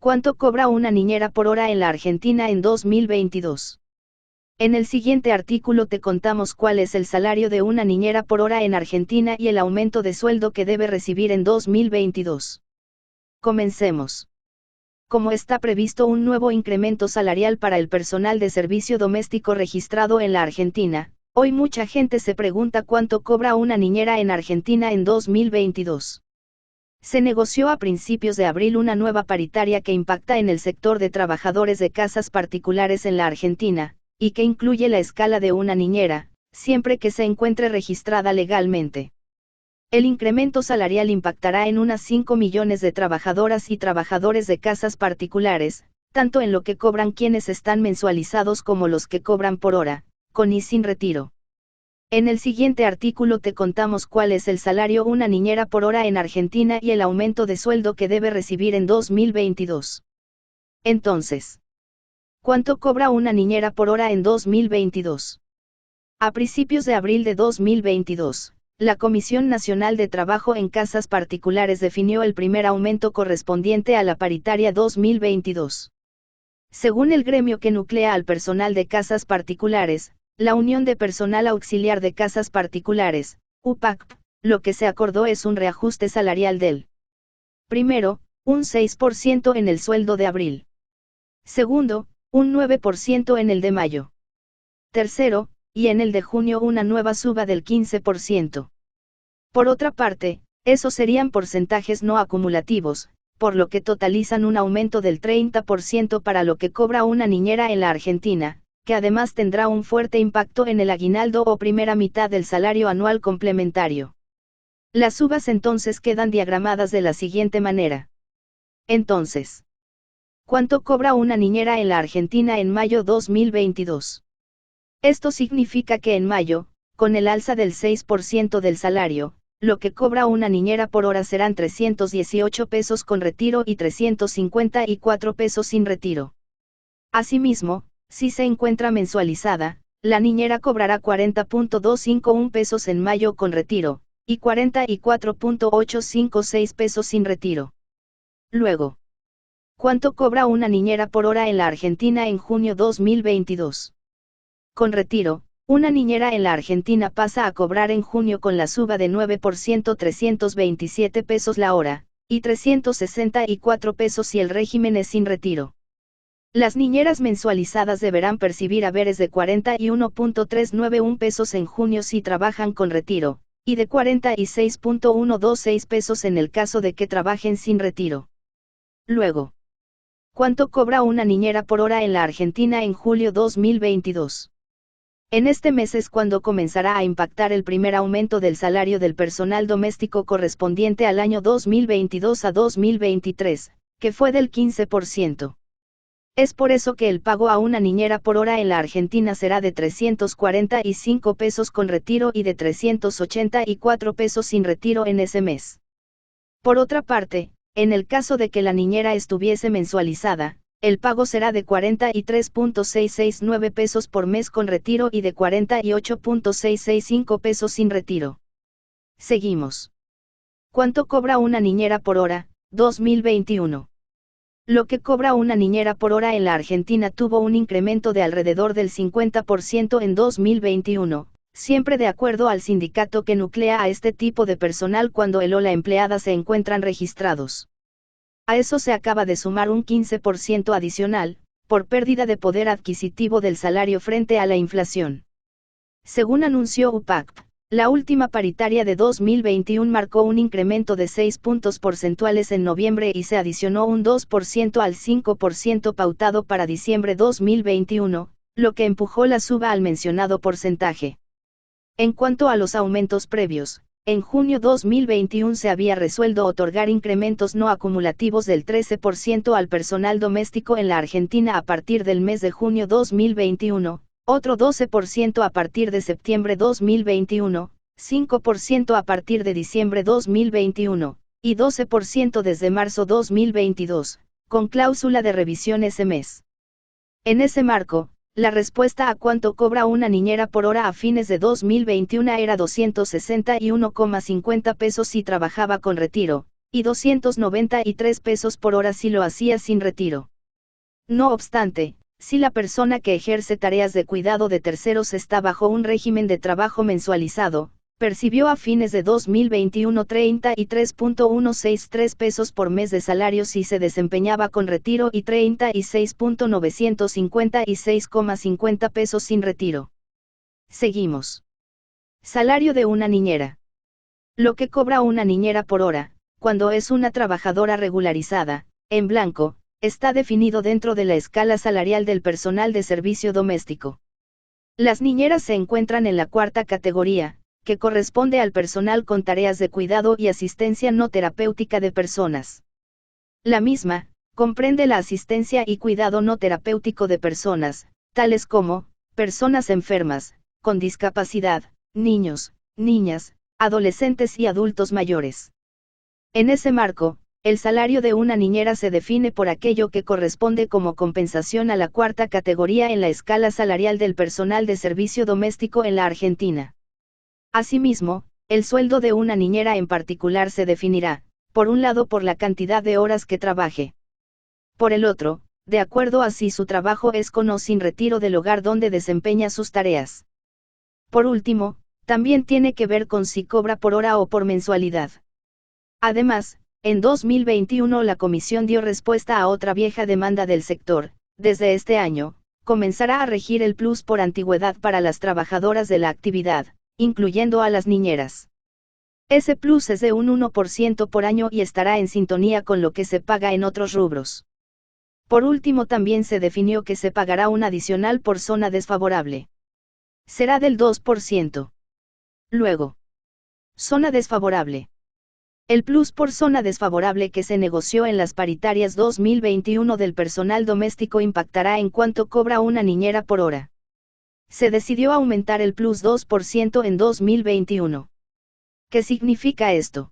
¿Cuánto cobra una niñera por hora en la Argentina en 2022? En el siguiente artículo te contamos cuál es el salario de una niñera por hora en Argentina y el aumento de sueldo que debe recibir en 2022. Comencemos. Como está previsto un nuevo incremento salarial para el personal de servicio doméstico registrado en la Argentina, hoy mucha gente se pregunta cuánto cobra una niñera en Argentina en 2022. Se negoció a principios de abril una nueva paritaria que impacta en el sector de trabajadores de casas particulares en la Argentina, y que incluye la escala de una niñera, siempre que se encuentre registrada legalmente. El incremento salarial impactará en unas 5 millones de trabajadoras y trabajadores de casas particulares, tanto en lo que cobran quienes están mensualizados como los que cobran por hora, con y sin retiro. En el siguiente artículo te contamos cuál es el salario una niñera por hora en Argentina y el aumento de sueldo que debe recibir en 2022. Entonces, ¿cuánto cobra una niñera por hora en 2022? A principios de abril de 2022, la Comisión Nacional de Trabajo en Casas Particulares definió el primer aumento correspondiente a la paritaria 2022. Según el gremio que nuclea al personal de casas particulares, la Unión de Personal Auxiliar de Casas Particulares, UPAC, lo que se acordó es un reajuste salarial del primero, un 6% en el sueldo de abril. Segundo, un 9% en el de mayo. Tercero, y en el de junio una nueva suba del 15%. Por otra parte, esos serían porcentajes no acumulativos, por lo que totalizan un aumento del 30% para lo que cobra una niñera en la Argentina, que además tendrá un fuerte impacto en el aguinaldo o primera mitad del salario anual complementario. Las subas entonces quedan diagramadas de la siguiente manera. Entonces, ¿cuánto cobra una niñera en la Argentina en mayo 2022? Esto significa que en mayo, con el alza del 6% del salario, lo que cobra una niñera por hora serán 318 pesos con retiro y 354 pesos sin retiro. Asimismo, si se encuentra mensualizada, la niñera cobrará 40.251 pesos en mayo con retiro, y 44.856 pesos sin retiro. Luego, ¿cuánto cobra una niñera por hora en la Argentina en junio 2022? Con retiro, una niñera en la Argentina pasa a cobrar en junio con la suba de 9% 327 pesos la hora, y 364 pesos si el régimen es sin retiro. Las niñeras mensualizadas deberán percibir haberes de 41.391 pesos en junio si trabajan con retiro, y de 46.126 pesos en el caso de que trabajen sin retiro. Luego, ¿cuánto cobra una niñera por hora en la Argentina en julio 2022? En este mes es cuando comenzará a impactar el primer aumento del salario del personal doméstico correspondiente al año 2022 a 2023, que fue del 15%. Es por eso que el pago a una niñera por hora en la Argentina será de 345 pesos con retiro y de 384 pesos sin retiro en ese mes. Por otra parte, en el caso de que la niñera estuviese mensualizada, el pago será de 43.669 pesos por mes con retiro y de 48.665 pesos sin retiro. Seguimos. ¿Cuánto cobra una niñera por hora, 2021? Lo que cobra una niñera por hora en la Argentina tuvo un incremento de alrededor del 50% en 2021, siempre de acuerdo al sindicato que nuclea a este tipo de personal cuando él o la empleada se encuentran registrados. A eso se acaba de sumar un 15% adicional, por pérdida de poder adquisitivo del salario frente a la inflación. Según anunció UPAC, la última paritaria de 2021 marcó un incremento de 6 puntos porcentuales en noviembre y se adicionó un 2% al 5% pautado para diciembre 2021, lo que empujó la suba al mencionado porcentaje. En cuanto a los aumentos previos, en junio 2021 se había resuelto otorgar incrementos no acumulativos del 13% al personal doméstico en la Argentina a partir del mes de junio 2021, otro 12% a partir de septiembre 2021, 5% a partir de diciembre 2021, y 12% desde marzo 2022, con cláusula de revisión ese mes. En ese marco, la respuesta a cuánto cobra una niñera por hora a fines de 2021 era 261,50 pesos si trabajaba con retiro, y 293 pesos por hora si lo hacía sin retiro. No obstante, si la persona que ejerce tareas de cuidado de terceros está bajo un régimen de trabajo mensualizado, percibió a fines de 2021 33.163 pesos por mes de salario si se desempeñaba con retiro y 36.956,50 pesos sin retiro. Seguimos. Salario de una niñera. Lo que cobra una niñera por hora, cuando es una trabajadora regularizada, en blanco, está definido dentro de la escala salarial del personal de servicio doméstico. Las niñeras se encuentran en la cuarta categoría, que corresponde al personal con tareas de cuidado y asistencia no terapéutica de personas. La misma, comprende la asistencia y cuidado no terapéutico de personas, tales como, personas enfermas, con discapacidad, niños, niñas, adolescentes y adultos mayores. En ese marco, el salario de una niñera se define por aquello que corresponde como compensación a la cuarta categoría en la escala salarial del personal de servicio doméstico en la Argentina. Asimismo, el sueldo de una niñera en particular se definirá, por un lado por la cantidad de horas que trabaje. Por el otro, de acuerdo a si su trabajo es con o sin retiro del hogar donde desempeña sus tareas. Por último, también tiene que ver con si cobra por hora o por mensualidad. Además, en 2021 la Comisión dio respuesta a otra vieja demanda del sector. Desde este año, comenzará a regir el plus por antigüedad para las trabajadoras de la actividad, incluyendo a las niñeras. Ese plus es de un 1% por año y estará en sintonía con lo que se paga en otros rubros. Por último, también se definió que se pagará un adicional por zona desfavorable. Será del 2%. Luego, zona desfavorable. El plus por zona desfavorable que se negoció en las paritarias 2021 del personal doméstico impactará en cuánto cobra una niñera por hora. Se decidió aumentar el plus 2% en 2021. ¿Qué significa esto?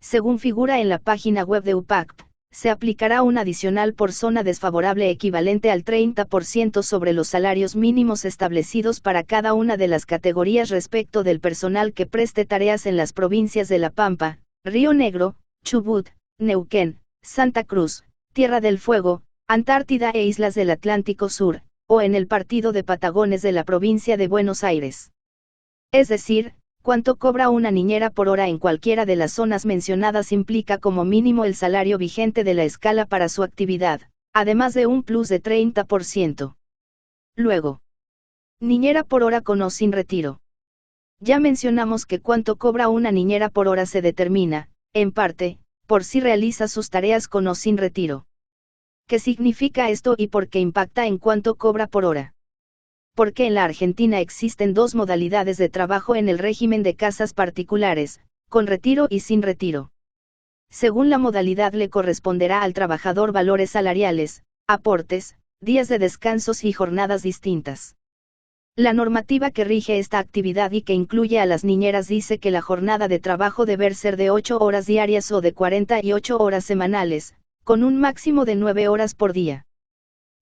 Según figura en la página web de UPACP, se aplicará un adicional por zona desfavorable equivalente al 30% sobre los salarios mínimos establecidos para cada una de las categorías respecto del personal que preste tareas en las provincias de La Pampa, Río Negro, Chubut, Neuquén, Santa Cruz, Tierra del Fuego, Antártida e Islas del Atlántico Sur, o en el partido de Patagones de la provincia de Buenos Aires. Es decir, cuánto cobra una niñera por hora en cualquiera de las zonas mencionadas implica como mínimo el salario vigente de la escala para su actividad, además de un plus de 30%. Luego, niñera por hora con o sin retiro. Ya mencionamos que cuánto cobra una niñera por hora se determina, en parte, por si realiza sus tareas con o sin retiro. ¿Qué significa esto y por qué impacta en cuánto cobra por hora? Porque en la Argentina existen dos modalidades de trabajo en el régimen de casas particulares, con retiro y sin retiro. Según la modalidad le corresponderá al trabajador valores salariales, aportes, días de descansos y jornadas distintas. La normativa que rige esta actividad y que incluye a las niñeras dice que la jornada de trabajo debe ser de 8 horas diarias o de 48 horas semanales, con un máximo de 9 horas por día.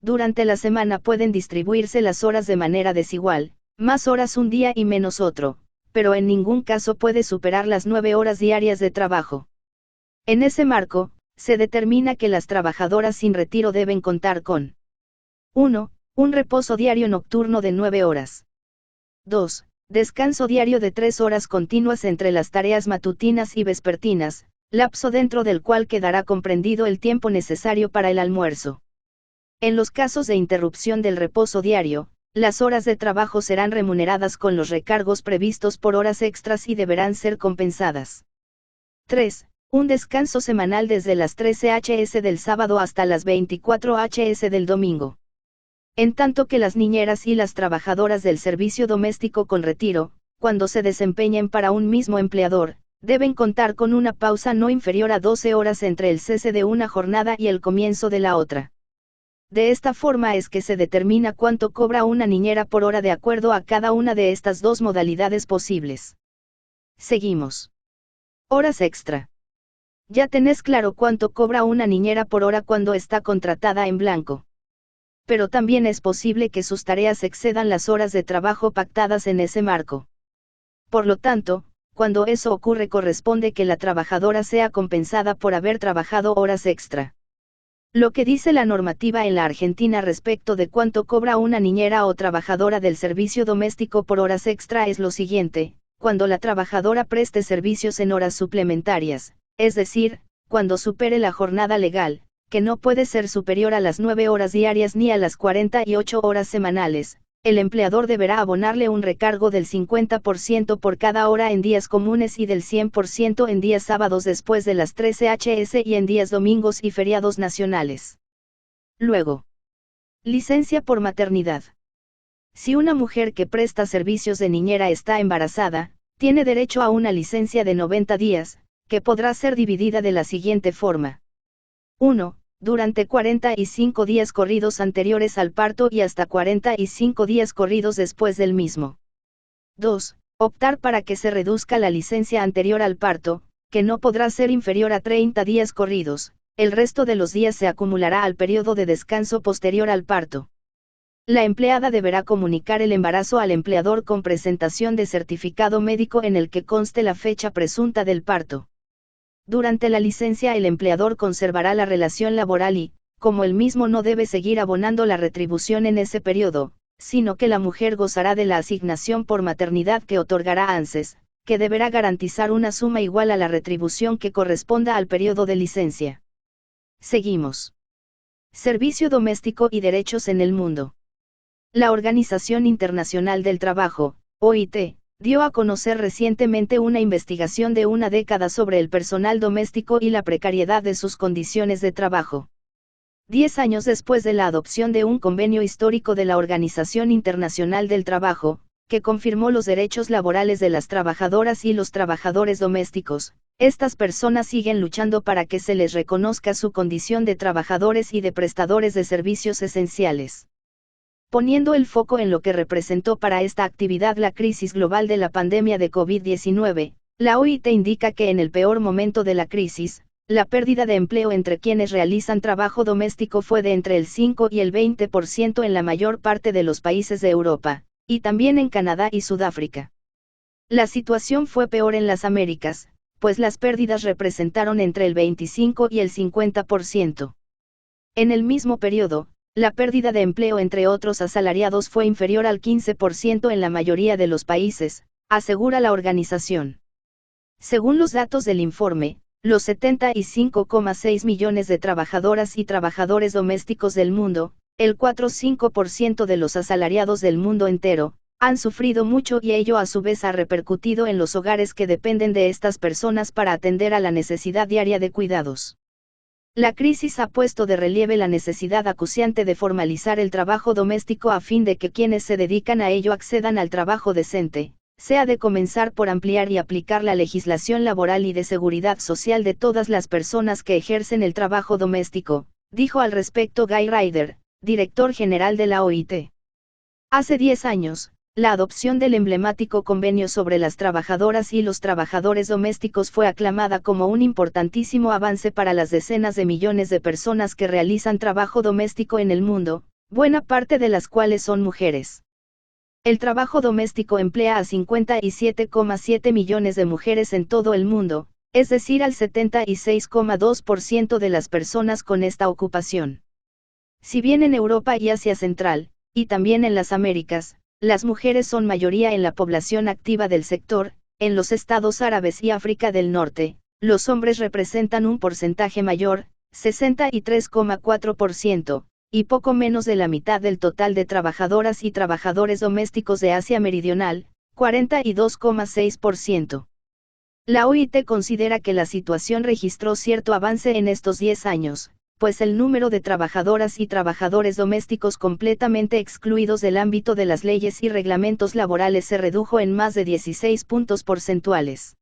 Durante la semana pueden distribuirse las horas de manera desigual, más horas un día y menos otro, pero en ningún caso puede superar las 9 horas diarias de trabajo. En ese marco, se determina que las trabajadoras sin retiro deben contar con 1. Un reposo diario nocturno de 9 horas. 2. Descanso diario de 3 horas continuas entre las tareas matutinas y vespertinas, lapso dentro del cual quedará comprendido el tiempo necesario para el almuerzo. En los casos de interrupción del reposo diario, las horas de trabajo serán remuneradas con los recargos previstos por horas extras y deberán ser compensadas. 3. Un descanso semanal desde las 13 hs del sábado hasta las 24 hs del domingo. En tanto que las niñeras y las trabajadoras del servicio doméstico con retiro, cuando se desempeñen para un mismo empleador, deben contar con una pausa no inferior a 12 horas entre el cese de una jornada y el comienzo de la otra. De esta forma es que se determina cuánto cobra una niñera por hora de acuerdo a cada una de estas dos modalidades posibles. Seguimos. Horas extra. Ya tenés claro cuánto cobra una niñera por hora cuando está contratada en blanco. Pero también es posible que sus tareas excedan las horas de trabajo pactadas en ese marco. Por lo tanto, cuando eso ocurre corresponde que la trabajadora sea compensada por haber trabajado horas extra. Lo que dice la normativa en la Argentina respecto de cuánto cobra una niñera o trabajadora del servicio doméstico por horas extra es lo siguiente: cuando la trabajadora preste servicios en horas suplementarias, es decir, cuando supere la jornada legal, que no puede ser superior a las 9 horas diarias ni a las 48 horas semanales, el empleador deberá abonarle un recargo del 50% por cada hora en días comunes y del 100% en días sábados después de las 13 hs y en días domingos y feriados nacionales. Luego, licencia por maternidad. Si una mujer que presta servicios de niñera está embarazada, tiene derecho a una licencia de 90 días, que podrá ser dividida de la siguiente forma. 1. Durante 45 días corridos anteriores al parto y hasta 45 días corridos después del mismo. 2. Optar para que se reduzca la licencia anterior al parto, que no podrá ser inferior a 30 días corridos, el resto de los días se acumulará al periodo de descanso posterior al parto. La empleada deberá comunicar el embarazo al empleador con presentación de certificado médico en el que conste la fecha presunta del parto. Durante la licencia el empleador conservará la relación laboral y, como el mismo no debe seguir abonando la retribución en ese periodo, sino que la mujer gozará de la asignación por maternidad que otorgará ANSES, que deberá garantizar una suma igual a la retribución que corresponda al periodo de licencia. Seguimos. Servicio doméstico y derechos en el mundo. La Organización Internacional del Trabajo, OIT, dio a conocer recientemente una investigación de una década sobre el personal doméstico y la precariedad de sus condiciones de trabajo. 10 años después de la adopción de un convenio histórico de la Organización Internacional del Trabajo, que confirmó los derechos laborales de las trabajadoras y los trabajadores domésticos, estas personas siguen luchando para que se les reconozca su condición de trabajadores y de prestadores de servicios esenciales. Poniendo el foco en lo que representó para esta actividad la crisis global de la pandemia de COVID-19, la OIT indica que en el peor momento de la crisis, la pérdida de empleo entre quienes realizan trabajo doméstico fue de entre el 5 y el 20% en la mayor parte de los países de Europa, y también en Canadá y Sudáfrica. La situación fue peor en las Américas, pues las pérdidas representaron entre el 25 y el 50%. En el mismo periodo, la pérdida de empleo entre otros asalariados fue inferior al 15% en la mayoría de los países, asegura la organización. Según los datos del informe, los 75,6 millones de trabajadoras y trabajadores domésticos del mundo, el 4,5% de los asalariados del mundo entero, han sufrido mucho y ello a su vez ha repercutido en los hogares que dependen de estas personas para atender a la necesidad diaria de cuidados. La crisis ha puesto de relieve la necesidad acuciante de formalizar el trabajo doméstico a fin de que quienes se dedican a ello accedan al trabajo decente, se ha de comenzar por ampliar y aplicar la legislación laboral y de seguridad social de todas las personas que ejercen el trabajo doméstico, dijo al respecto Guy Ryder, director general de la OIT. Hace 10 años, la adopción del emblemático convenio sobre las trabajadoras y los trabajadores domésticos fue aclamada como un importantísimo avance para las decenas de millones de personas que realizan trabajo doméstico en el mundo, buena parte de las cuales son mujeres. El trabajo doméstico emplea a 57,7 millones de mujeres en todo el mundo, es decir, al 76,2% de las personas con esta ocupación. Si bien en Europa y Asia Central, y también en las Américas, las mujeres son mayoría en la población activa del sector, en los estados árabes y África del Norte, los hombres representan un porcentaje mayor, 63,4%, y poco menos de la mitad del total de trabajadoras y trabajadores domésticos de Asia Meridional, 42,6%. La OIT considera que la situación registró cierto avance en estos 10 años, pues el número de trabajadoras y trabajadores domésticos completamente excluidos del ámbito de las leyes y reglamentos laborales se redujo en más de 16 puntos porcentuales.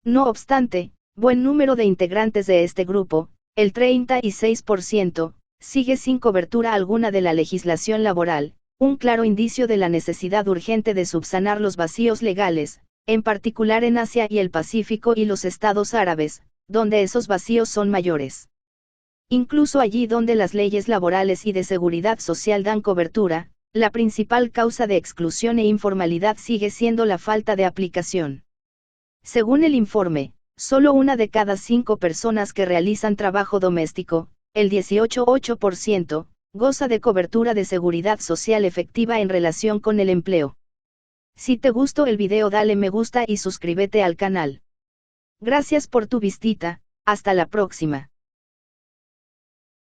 No obstante, buen número de integrantes de este grupo, el 36%, sigue sin cobertura alguna de la legislación laboral, un claro indicio de la necesidad urgente de subsanar los vacíos legales, en particular en Asia y el Pacífico y los estados árabes, donde esos vacíos son mayores. Incluso allí donde las leyes laborales y de seguridad social dan cobertura, la principal causa de exclusión e informalidad sigue siendo la falta de aplicación. Según el informe, solo una de cada 5 personas que realizan trabajo doméstico, el 18,8%, goza de cobertura de seguridad social efectiva en relación con el empleo. Si te gustó el video, dale me gusta y suscríbete al canal. Gracias por tu visita, hasta la próxima.